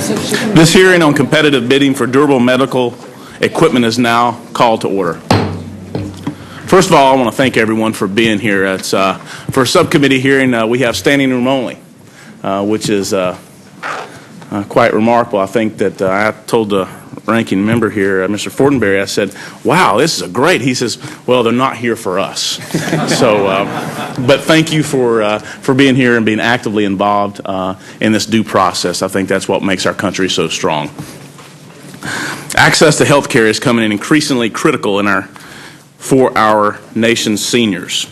This hearing on competitive bidding for durable medical equipment is now called to order. First of all, I want to thank everyone for being here. It's, for a subcommittee hearing, we have standing room only, which is quite remarkable. I think that I told the ranking member here, Mr. Fortenberry, I said, wow, this is great. He says, well, they're not here for us. So, but thank you for being here and being actively involved in this due process. I think that's what makes our country so strong. Access to health care is becoming increasingly critical for our nation's seniors.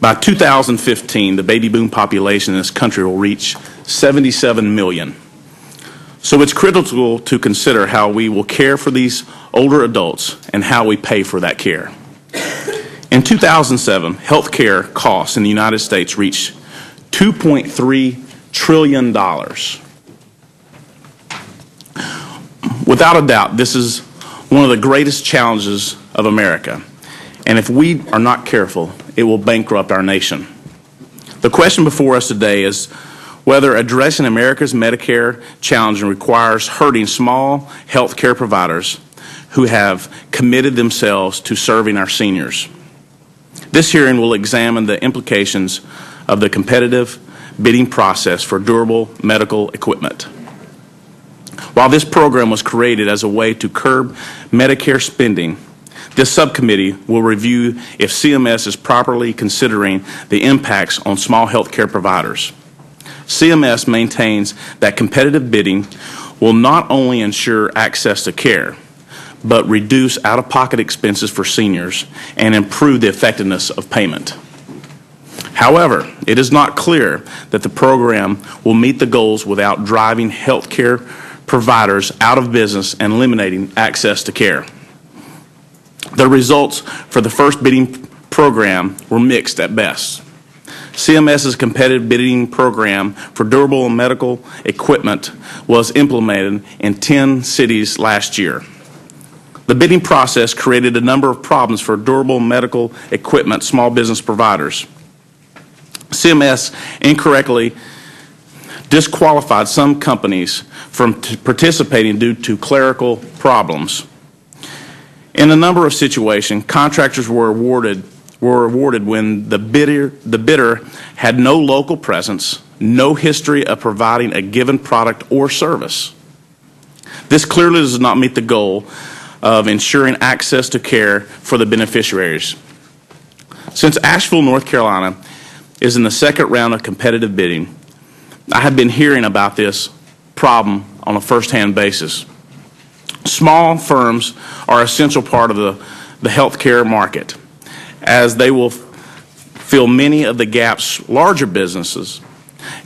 By 2015, the baby boom population in this country will reach 77 million. So it's critical to consider how we will care for these older adults and how we pay for that care. In 2007, health care costs in the United States reached $2.3 trillion. Without a doubt, this is one of the greatest challenges of America, and if we are not careful, it will bankrupt our nation. The question before us today is whether addressing America's Medicare challenge requires hurting small health care providers who have committed themselves to serving our seniors. This hearing will examine the implications of the competitive bidding process for durable medical equipment. While this program was created as a way to curb Medicare spending, this subcommittee will review if CMS is properly considering the impacts on small health care providers. CMS maintains that competitive bidding will not only ensure access to care, but reduce out-of-pocket expenses for seniors and improve the effectiveness of payment. However, it is not clear that the program will meet the goals without driving health care providers out of business and eliminating access to care. The results for the first bidding program were mixed at best. CMS's competitive bidding program for durable medical equipment was implemented in 10 cities last year. The bidding process created a number of problems for durable medical equipment small business providers. CMS incorrectly disqualified some companies from participating due to clerical problems. In a number of situations, contractors were awarded when the bidder had no local presence, no history of providing a given product or service. This clearly does not meet the goal of ensuring access to care for the beneficiaries. Since Asheville, North Carolina is in the second round of competitive bidding, I have been hearing about this problem on a first-hand basis. Small firms are an essential part of the healthcare market, as they will fill many of the gaps larger businesses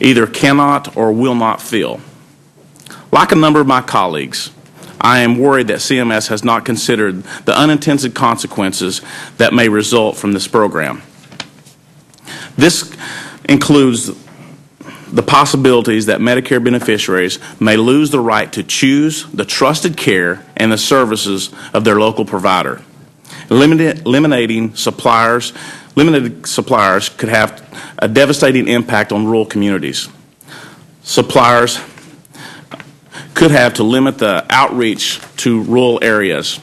either cannot or will not fill. Like a number of my colleagues, I am worried that CMS has not considered the unintended consequences that may result from this program. This includes the possibilities that Medicare beneficiaries may lose the right to choose the trusted care and the services of their local provider. Limited suppliers could have a devastating impact on rural communities. Suppliers could have to limit the outreach to rural areas.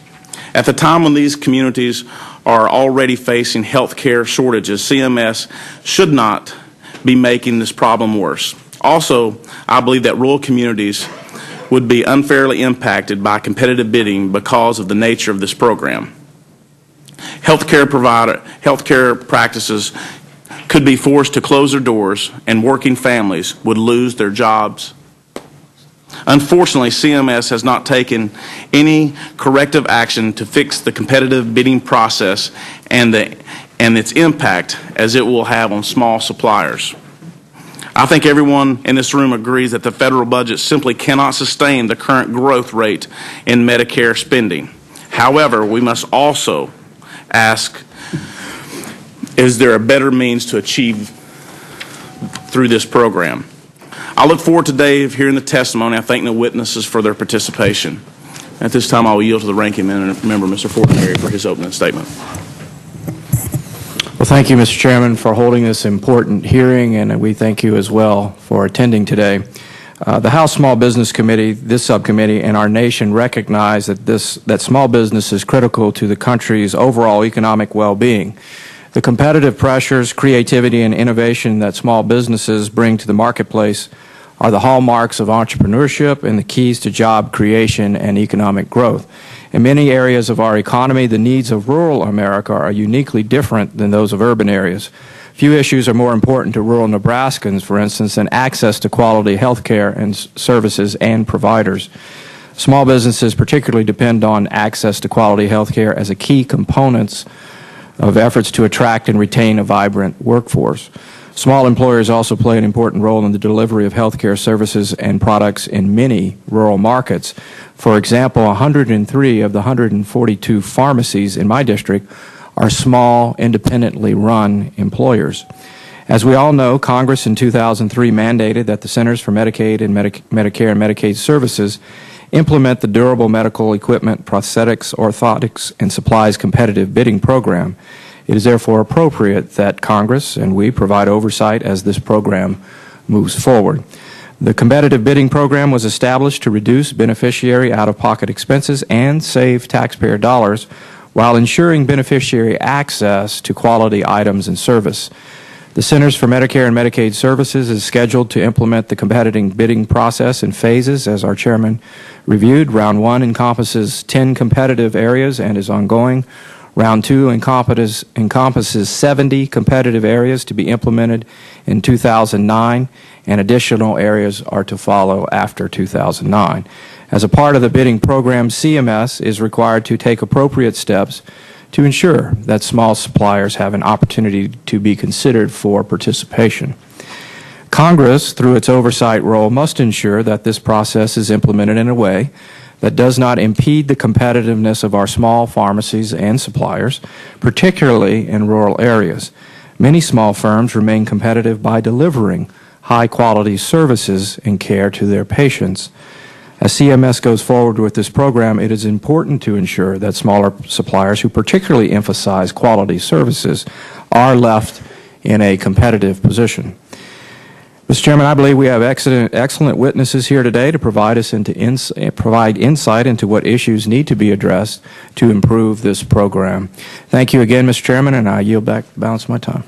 At the time when these communities are already facing health care shortages, CMS should not be making this problem worse. Also, I believe that rural communities would be unfairly impacted by competitive bidding because of the nature of this program. Healthcare practices could be forced to close their doors, and working families would lose their jobs. Unfortunately, CMS has not taken any corrective action to fix the competitive bidding process and its impact as it will have on small suppliers. I think everyone in this room agrees that the federal budget simply cannot sustain the current growth rate in Medicare spending. However, we must also ask, is there a better means to achieve through this program? I look forward today of hearing the testimony. I thank the witnesses for their participation. At this time, I will yield to the ranking member, Mr. Fortenberry, for his opening statement. Well, thank you, Mr. Chairman, for holding this important hearing, and we thank you as well for attending today. The House Small Business Committee, this subcommittee, and our nation recognize that small business is critical to the country's overall economic well-being. The competitive pressures, creativity, and innovation that small businesses bring to the marketplace are the hallmarks of entrepreneurship and the keys to job creation and economic growth. In many areas of our economy, the needs of rural America are uniquely different than those of urban areas. Few issues are more important to rural Nebraskans, for instance, than access to quality health care and services and providers. Small businesses particularly depend on access to quality health care as a key component of efforts to attract and retain a vibrant workforce. Small employers also play an important role in the delivery of health care services and products in many rural markets. For example, 103 of the 142 pharmacies in my district are small, independently run employers. As we all know, Congress in 2003 mandated that the Centers for Medicaid and Medicare and Medicaid Services implement the Durable Medical Equipment, Prosthetics, Orthotics, and Supplies Competitive Bidding Program. It is therefore appropriate that Congress and we provide oversight as this program moves forward. The competitive bidding program was established to reduce beneficiary out-of-pocket expenses and save taxpayer dollars while ensuring beneficiary access to quality items and service. The Centers for Medicare and Medicaid Services is scheduled to implement the competitive bidding process in phases, as our chairman reviewed. Round 1 encompasses 10 competitive areas and is ongoing. Round 2 encompasses 70 competitive areas to be implemented in 2009, and additional areas are to follow after 2009. As a part of the bidding program, CMS is required to take appropriate steps to ensure that small suppliers have an opportunity to be considered for participation. Congress, through its oversight role, must ensure that this process is implemented in a way that does not impede the competitiveness of our small pharmacies and suppliers, particularly in rural areas. Many small firms remain competitive by delivering high-quality services and care to their patients. As CMS goes forward with this program, it is important to ensure that smaller suppliers who particularly emphasize quality services are left in a competitive position. Mr. Chairman, I believe we have excellent witnesses here today to provide insight into what issues need to be addressed to improve this program. Thank you again, Mr. Chairman, and I yield back the balance of my time.